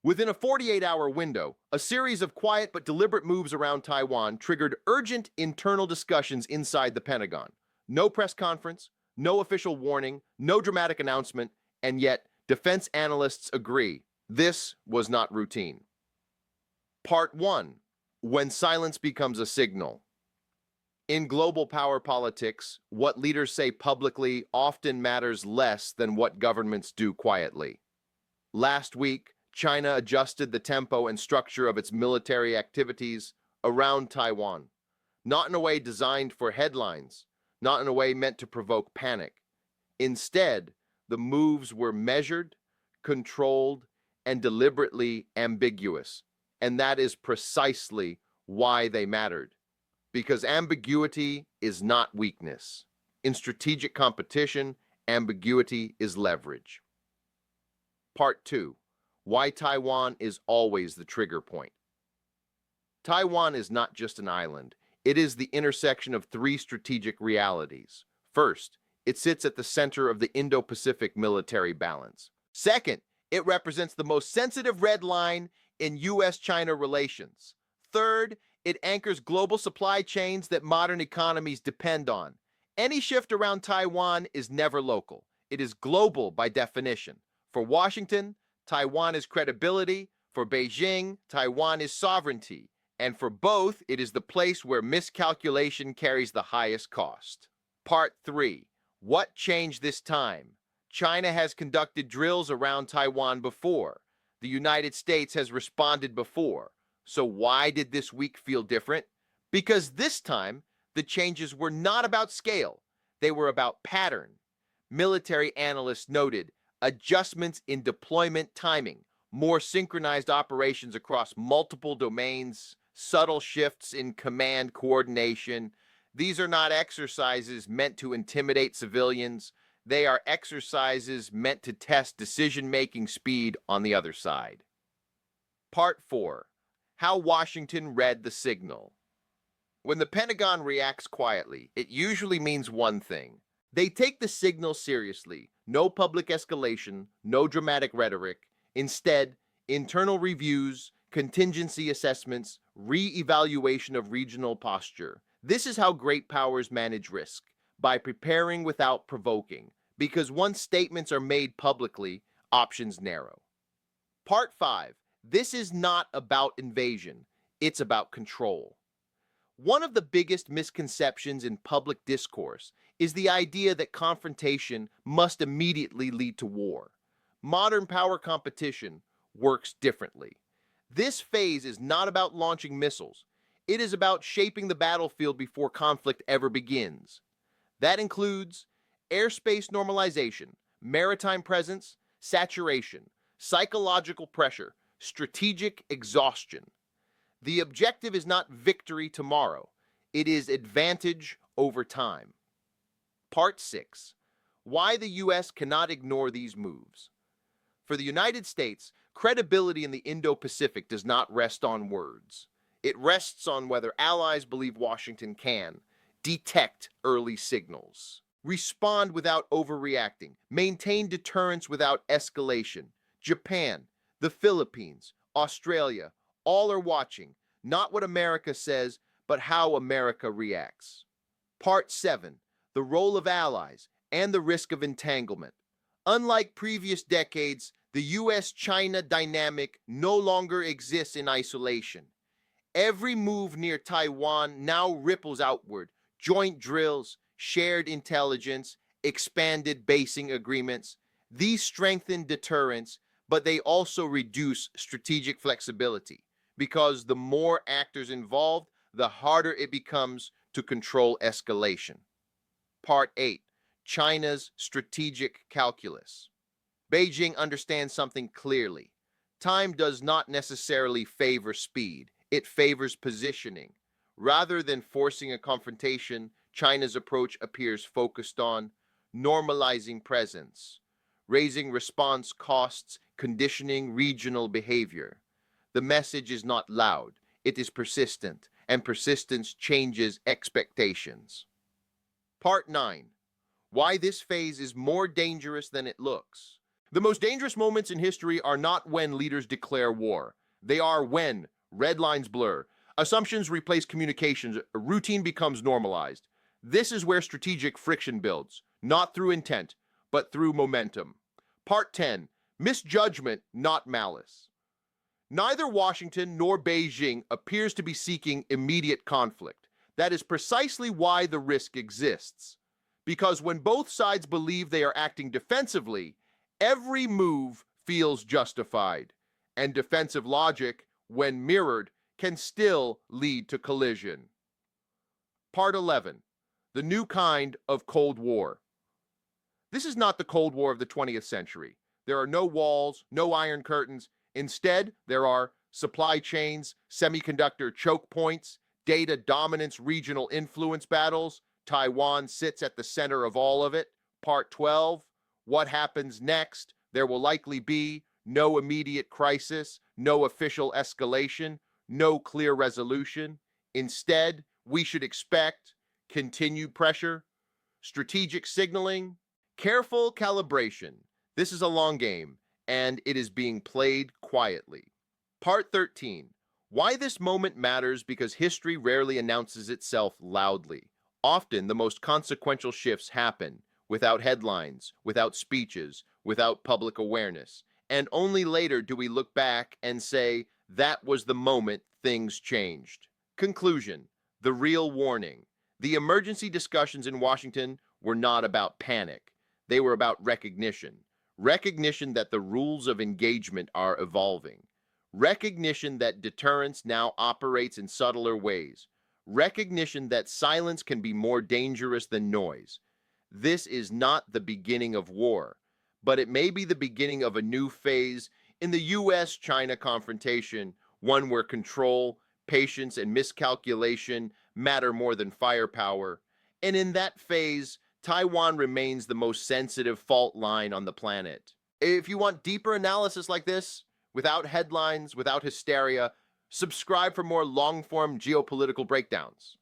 Within a 48-hour window, a series of quiet but deliberate moves around Taiwan triggered urgent internal discussions inside the Pentagon. No press conference, no official warning, no dramatic announcement, and yet defense analysts agree this was not routine. Part 1. When silence becomes a signal. In global power politics, what leaders say publicly often matters less than what governments do quietly. Last week, China adjusted the tempo and structure of its military activities around Taiwan, not in a way designed for headlines, not in a way meant to provoke panic. Instead, the moves were measured, controlled, and deliberately ambiguous, and that is precisely why they mattered. Because ambiguity is not weakness. In strategic competition, ambiguity is leverage. Part 2. Why Taiwan is always the trigger point. Taiwan is not just an island. It is the intersection of three strategic realities. First, it sits at the center of the Indo-Pacific military balance. Second, it represents the most sensitive red line in U.S.-China relations. Third, it anchors global supply chains that modern economies depend on. Any shift around Taiwan is never local. It is global by definition. For Washington, Taiwan is credibility. For Beijing, Taiwan is sovereignty. And for both, it is the place where miscalculation carries the highest cost. Part 3. What changed this time? China has conducted drills around Taiwan before. The United States has responded before. So why did this week feel different? Because this time, the changes were not about scale. They were about pattern. Military analysts noted adjustments in deployment timing, more synchronized operations across multiple domains, subtle shifts in command coordination. These are not exercises meant to intimidate civilians. They are exercises meant to test decision-making speed on the other side. Part 4. How Washington read the signal. When the Pentagon reacts quietly, it usually means one thing. They take the signal seriously. No public escalation, no dramatic rhetoric. Instead, internal reviews, contingency assessments, re-evaluation of regional posture. This is how great powers manage risk, by preparing without provoking, because once statements are made publicly, options narrow. Part 5. This is not about invasion, it's about control. One of the biggest misconceptions in public discourse is the idea that confrontation must immediately lead to war. Modern power competition works differently. This phase is not about launching missiles. It is about shaping the battlefield before conflict ever begins. That includes airspace normalization, maritime presence, saturation, psychological pressure, strategic exhaustion. The objective is not victory tomorrow. It is advantage over time. Part 6. Why the U.S. cannot ignore these moves. For the United States, credibility in the Indo-Pacific does not rest on words. It rests on whether allies believe Washington can detect early signals, respond without overreacting, maintain deterrence without escalation. Japan, the Philippines, Australia, all are watching, not what America says, but how America reacts. Part 7. The role of allies and the risk of entanglement. Unlike previous decades, the U.S.-China dynamic no longer exists in isolation. Every move near Taiwan now ripples outward. Joint drills, shared intelligence, expanded basing agreements. These strengthen deterrence, but they also reduce strategic flexibility, because the more actors involved, the harder it becomes to control escalation. Part 8. China's strategic calculus. Beijing understands something clearly. Time does not necessarily favor speed. It favors positioning. Rather than forcing a confrontation, China's approach appears focused on normalizing presence, raising response costs, conditioning regional behavior. The message is not loud, it is persistent, and persistence changes expectations. Part 9. Why this phase is more dangerous than it looks. The most dangerous moments in history are not when leaders declare war. They are when red lines blur, assumptions replace communications, routine becomes normalized. This is where strategic friction builds, not through intent, but through momentum. Part 10. Misjudgment, not malice. Neither Washington nor Beijing appears to be seeking immediate conflict. That is precisely why the risk exists. Because when both sides believe they are acting defensively, every move feels justified. And defensive logic, when mirrored, can still lead to collision. Part 11. The new kind of Cold War. This is not the Cold War of the 20th century. There are no walls, no iron curtains. Instead, there are supply chains, semiconductor choke points, data dominance, regional influence battles. Taiwan sits at the center of all of it. Part 12. What happens next? There will likely be no immediate crisis, no official escalation, no clear resolution. Instead, we should expect continued pressure, strategic signaling, careful calibration. This is a long game, and it is being played quietly. Part 13. Why this moment matters because history rarely announces itself loudly. Often, the most consequential shifts happen without headlines, without speeches, without public awareness. And only later do we look back and say, that was the moment things changed. Conclusion. The real warning. The emergency discussions in Washington were not about panic. They were about recognition. Recognition that the rules of engagement are evolving. Recognition that deterrence now operates in subtler ways. Recognition that silence can be more dangerous than noise. This is not the beginning of war, but it may be the beginning of a new phase in the US-China confrontation, one where control, patience, and miscalculation matter more than firepower. And in that phase, Taiwan remains the most sensitive fault line on the planet. If you want deeper analysis like this, without headlines, without hysteria, subscribe for more long-form geopolitical breakdowns.